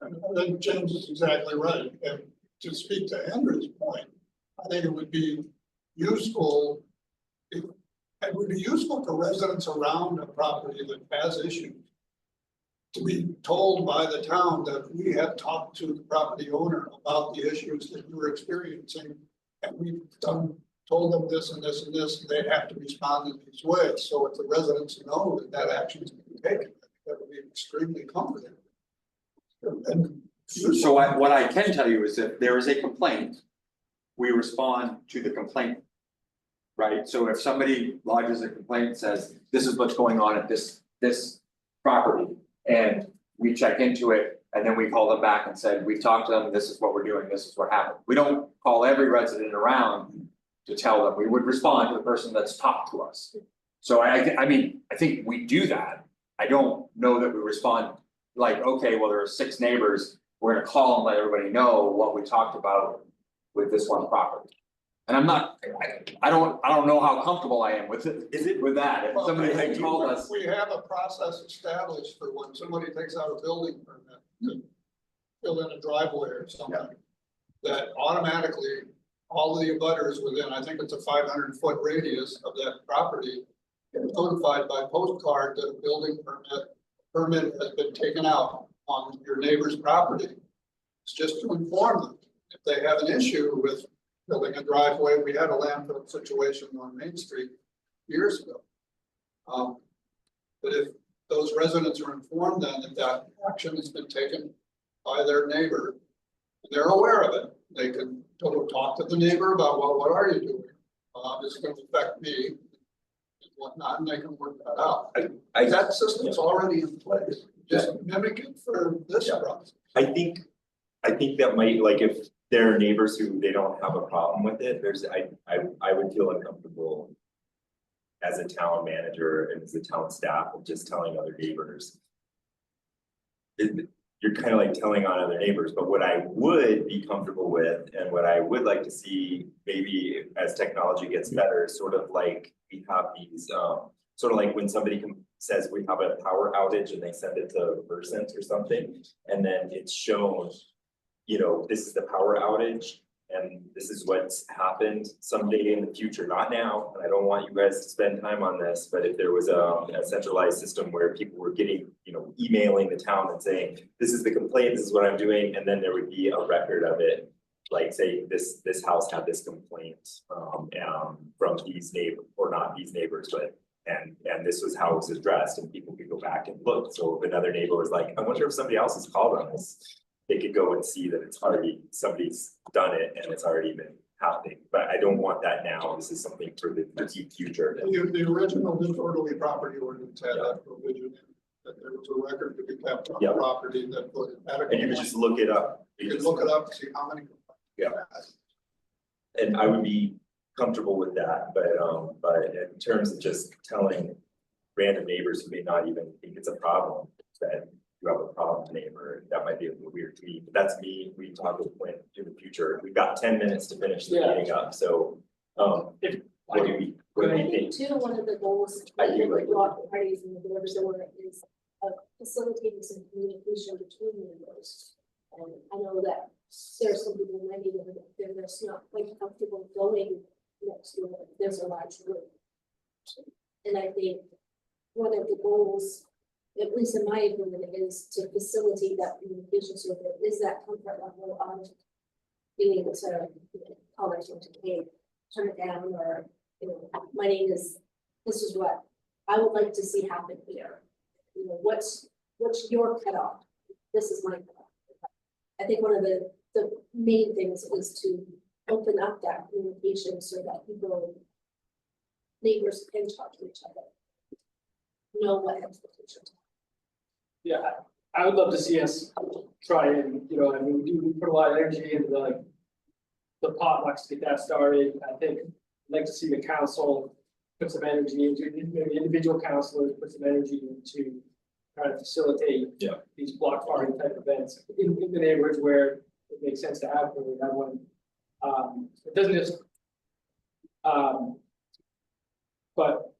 And I think James is exactly right, and to speak to Andrew's point, I think it would be useful. It would be useful for residents around a property that has issues. To be told by the town that we have talked to the property owner about the issues that you were experiencing. And we've told them this and this and this, and they have to respond in these ways, so if the residents know that that action is being taken, that would be extremely comforting. And So what I can tell you is if there is a complaint, we respond to the complaint. Right, so if somebody lodges a complaint and says, this is what's going on at this property. And we check into it, and then we call them back and said, we've talked to them, this is what we're doing, this is what happened. We don't call every resident around to tell them, we would respond to the person that's talked to us. So I mean, I think we do that. I don't know that we respond like, okay, well, there are 6 neighbors, we're gonna call and let everybody know what we talked about with this one property. And I'm not, I don't know how comfortable I am with it, with that, if somebody had called us. We have a process established for when somebody takes out a building permit to fill in a driveway or something. That automatically, all of the abutters within, I think it's a 500-foot radius of that property. Get notified by postcard that a building permit has been taken out on your neighbor's property. It's just to inform them, if they have an issue with building a driveway. We had a landfill situation on Main Street years ago. But if those residents are informed then that action has been taken by their neighbor, and they're aware of it, they can talk to the neighbor about, well, what are you doing? It's going to affect me and whatnot, and they can work that out. That system's already in place. Just mimic it for this process. I think that might, like, if there are neighbors who they don't have a problem with it, I would feel uncomfortable as a town manager and as a town staff of just telling other neighbors. You're kind of like telling on other neighbors, but what I would be comfortable with and what I would like to see maybe as technology gets better, sort of like we have these, sort of like when somebody says we have a power outage and they send it to Versant or something, and then it's shown, you know, this is the power outage and this is what's happened someday in the future, not now. And I don't want you guys to spend time on this, but if there was a centralized system where people were getting, you know, emailing the town and saying, this is the complaint, this is what I'm doing, and then there would be a record of it. Like say this house had this complaint from these neighbors, or not these neighbors, but and this was how it was addressed, and people could go back and look. So if another neighbor was like, I wonder if somebody else has called on this, they could go and see that it's already, somebody's done it and it's already been happening. But I don't want that now. This is something for the deep future. The original disorderly property ordinance had that provision, that there was a record to be kept on the property that was adequate. And you could just look it up. You could look it up and see how many. Yeah. And I would be comfortable with that, but in terms of just telling random neighbors who may not even think it's a problem, that you have a problem neighbor, that might be a little weird to me, but that's me. We talk with Quinn in the future. We've got 10 minutes to finish the meeting up, so what do we I think? think too, one of the goals I that do the like block parties and the villagers that were is facilitating some communication between neighbors. And I know that there's some people in my neighborhood that they're just not quite comfortable going next to it. There's a large room. And I think one of the goals, at least in my opinion, is to facilitate that communication so there is that comfort level of being able to, you know, call their phone to, hey, turn it down, or, you know, my name is, this is what I would like to see happen here. You know, what's your cutoff? This is my cutoff. I think one of the main things is to open up that communication so that people, neighbors can talk to each other. Know what expectations. Yeah, I would love to see us try and, you know, I mean, we put a lot of energy into the potlucks to get that started. I think I'd like to see the council put some energy into, maybe individual councilors put some energy into trying to facilitate Yeah. these block party type events in the neighborhoods where it makes sense to have one. It doesn't just, but,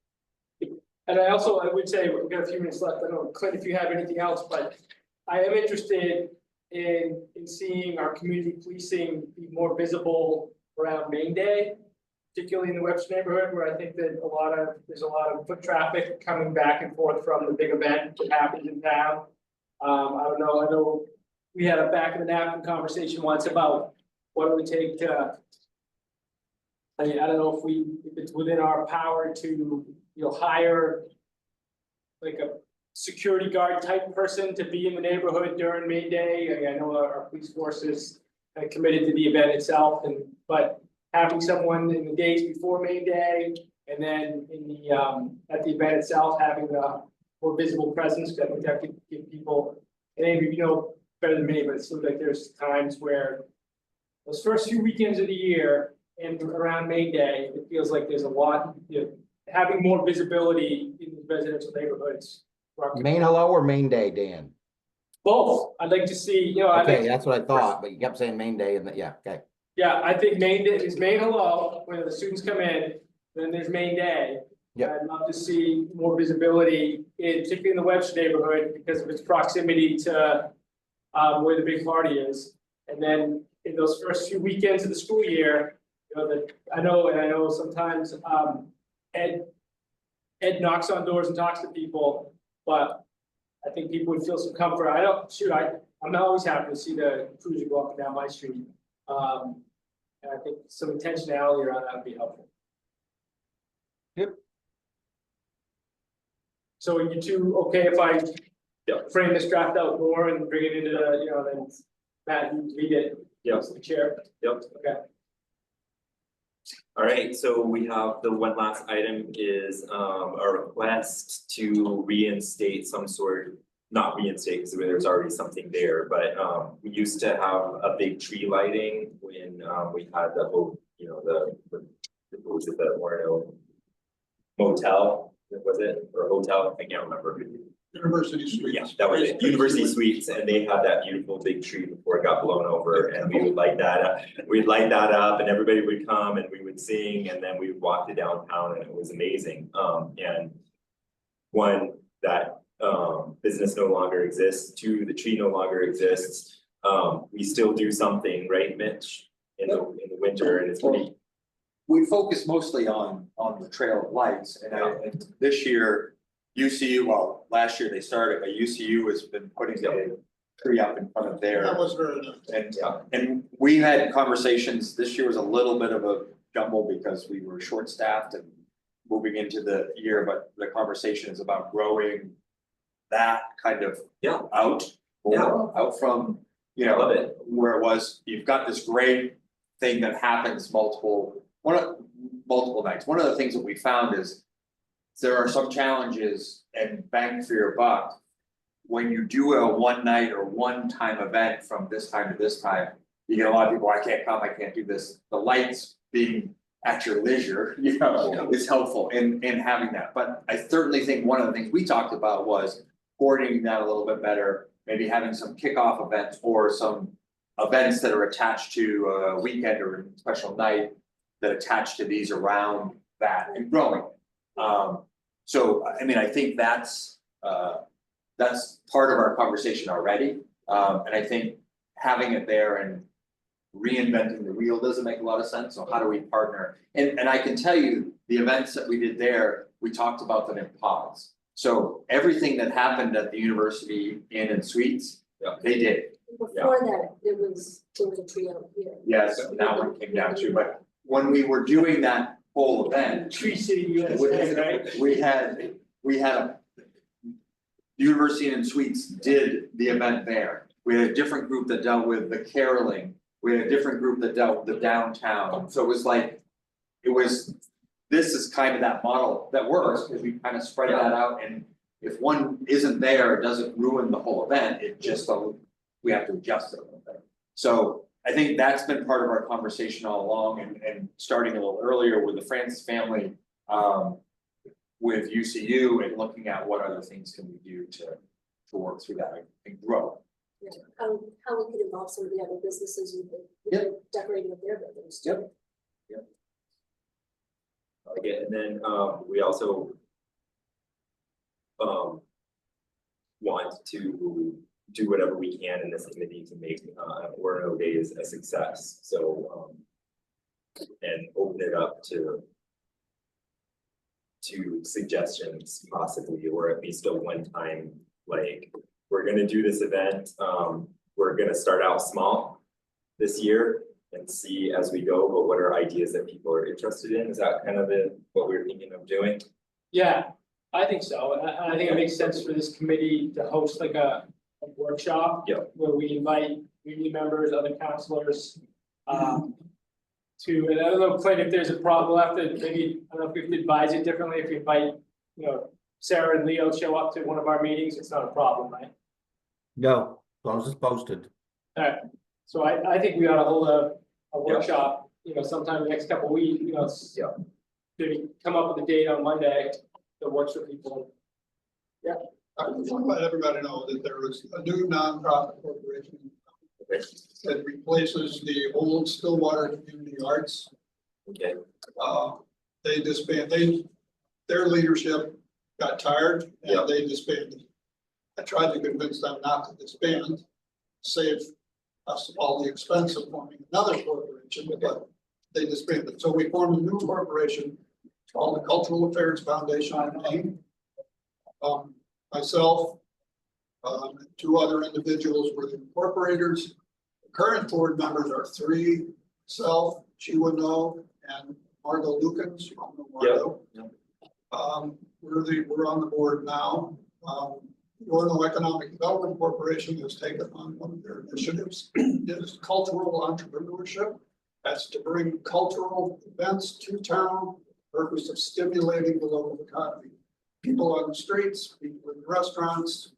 and I would say, we've got a few minutes left, I don't know, Clint, if you have anything else, but I am interested in seeing our community policing be more visible around Main Day, particularly in the Webster neighborhood, where I think that there's a lot of foot traffic coming back and forth from the big event that happens in town. I don't know, I know we had a back of the napkin conversation once about what it would take to, I don't know if it's within our power to, hire like a security guard type person to be in the neighborhood during May Day. I know our police force is committed to the event itself, but having someone in the days before May Day and then in the at the event itself, having a more visible presence, because I think that could give people, and maybe you know better than me, but it seems like there's times where those first few weekends of the year and around May Day, it feels like there's a lot, having more visibility in the residential neighborhoods. Main hello or main day, Dan? Both, I'd like to see, Okay, that's what I thought, but you kept saying main day and yeah, okay. Yeah, I think Main Day is main hello, when the students come in, then there's Main Day. Yep. I'd love to see more visibility particularly in the Webster neighborhood because of its proximity to where the big party is. And then in those first few weekends of the school year, I know sometimes Ed knocks on doors and talks to people, but I think people would feel some comfort. I'm not always happy to see the cruiser go up and down my street. And I think some intentionality around that would be helpful. Yep. So are you two okay if I frame this draft out more and bring it into the, then Matt, you read it? Yes. The chair? Yep. Okay. All right, so we have the one last item is a request to reinstate some sort, not reinstate because there's already something there, but we used to have a big tree lighting when we had the whole, what was it, the Orono motel, was it, or hotel, I can't remember. University Suites. Yeah, that was it, University Suites, and they had that beautiful big tree before it got blown over, and we would light that up. We'd light that up and everybody would come and we would sing, and then we would walk to downtown and it was amazing. And one, that business no longer exists, two, the tree no longer exists. We still do something, right, Mitch, in the winter, and it's pretty. We focus mostly on the Trail of Lights, and this year, UCU, well, last year they started, but UCU has been putting the tree up in front of there. That was very nice. And we had conversations, this year was a little bit of a jumble because we were short-staffed and moving into the year, but the conversation is about growing that kind of out. Out from, I love it. where it was, you've got this great thing that happens multiple nights. One of the things that we found is there are some challenges and bang for your buck. When you do a one night or one time event from this time to this time, you get a lot of people, I can't come, I can't do this. The lights being at your leisure, is helpful in having that. But I certainly think one of the things we talked about was coordinating that a little bit better, maybe having some kickoff events or some events that are attached to a weekend or a special night that attach to these around that and growing. So, I mean, I think that's part of our conversation already. And I think having it there and reinventing the wheel doesn't make a lot of sense. So how do we partner? And I can tell you, the events that we did there, we talked about them in pods. So everything that happened at the University Inn and Suites, they did. Before that, there was a tree out here. Yes, that one came down too, but when we were doing that whole event. Tree City USA, right? We had a. University and Suites did the event there. We had a different group that dealt with the caroling. We had a different group that dealt with the downtown. So it was like, this is kind of that model that works because we kind of spread that out, and if one isn't there, it doesn't ruin the whole event. It just, we have to adjust it a little bit. So I think that's been part of our conversation all along and starting a little earlier with the Francis family. With UCU and looking at what other things can we do to work through that and grow. Yeah, how we could involve some of the other businesses with the decorating of their buildings too. Okay, and then we also want to do whatever we can in this committee to make Orono Days a success, so and open it up to suggestions possibly, or at least a one-time, like, we're gonna do this event, we're gonna start out small this year and see as we go, but what are ideas that people are interested in? Is that kind of what we're thinking of doing? Yeah, I think so, and I think it makes sense for this committee to host like a workshop. Yeah. Where we invite community members, other counselors, and I don't know, Clint, if there's a problem, we'll have to maybe, I don't know if we have to advise it differently, if we invite, Sarah and Leo show up to one of our meetings, it's not a problem, right? No, as long as it's posted. Alright, so I think we ought to hold a workshop, sometime in the next couple of weeks, Yeah. maybe come up with a date on Monday that works for people. I just want to let everybody know that there was a new nonprofit corporation that replaces the old Stillwater Community Arts. Okay, They disbanded, their leadership got tired Yeah. and they disbanded. I tried to convince them not to disband, save us all the expense of forming another corporation, but they disbanded. So we formed a new corporation called the Cultural Affairs Foundation in Maine. Myself, two other individuals were the incorporators. The current board members are three: myself, Chiwa No, and Margot Lukens. You all know Margot. We're on the board now. The Orono Economic Development Corporation has taken on one of their initiatives, is cultural entrepreneurship. That's to bring cultural events to town, purpose of stimulating the local economy. People on the streets, people in restaurants,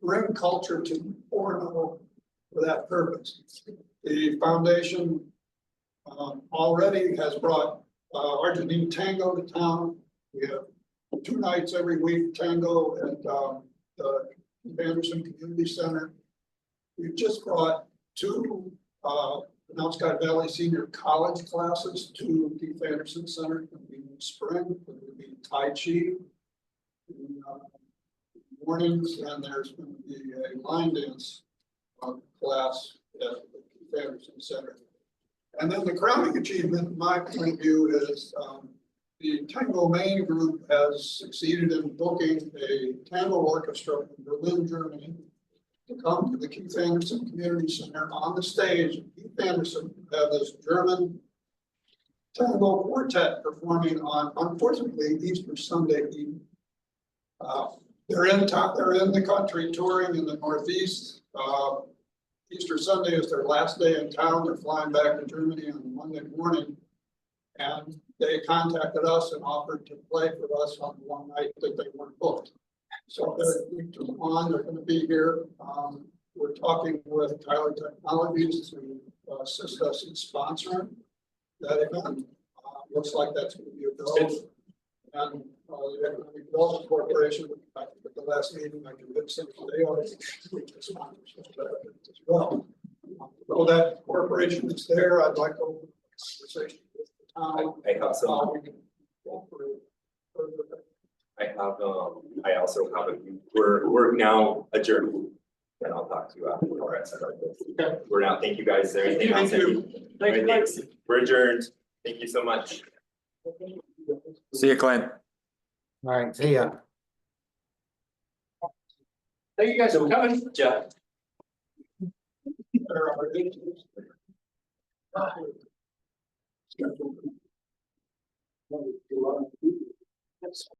bring culture to Orono for that purpose. The foundation already has brought Argentine tango to town. We have 2 nights every week tango at the Anderson Community Center. We've just brought 2 Penobscot Valley Senior College classes to Keith Anderson Center in the spring. It will be Tai Chi in mornings, and there's going to be a line dance class at the Keith Anderson Center. And then the crowning achievement, in my point of view, is the Tango Maine group has succeeded in booking a tango orchestra from Berlin, Germany, to come to the Keith Anderson Community Center. On the stage, Keith Anderson have this German tango quartet performing on, unfortunately, Easter Sunday evening. They're in the country touring in the Northeast. Easter Sunday is their last day in town. They're flying back to Germany on Monday morning. And they contacted us and offered to play for us on the one night that they weren't booked. So they're going to be here. We're talking with Tyler Technologies to assist us in sponsoring that event. Looks like that's going to be a go. And the Economic Development Corporation, at the last meeting, I convinced them they are sponsors as well. So that corporation is there. I'd like to open a conversation with the town. I also have a, we're now adjourned. And I'll talk to you after the rest of this. Okay. We're now, thank you guys. Is there anything else? Thank you. Thanks. We're adjourned. Thank you so much. See you, Clint. All right, see ya. Thank you guys for coming. Jeff. There are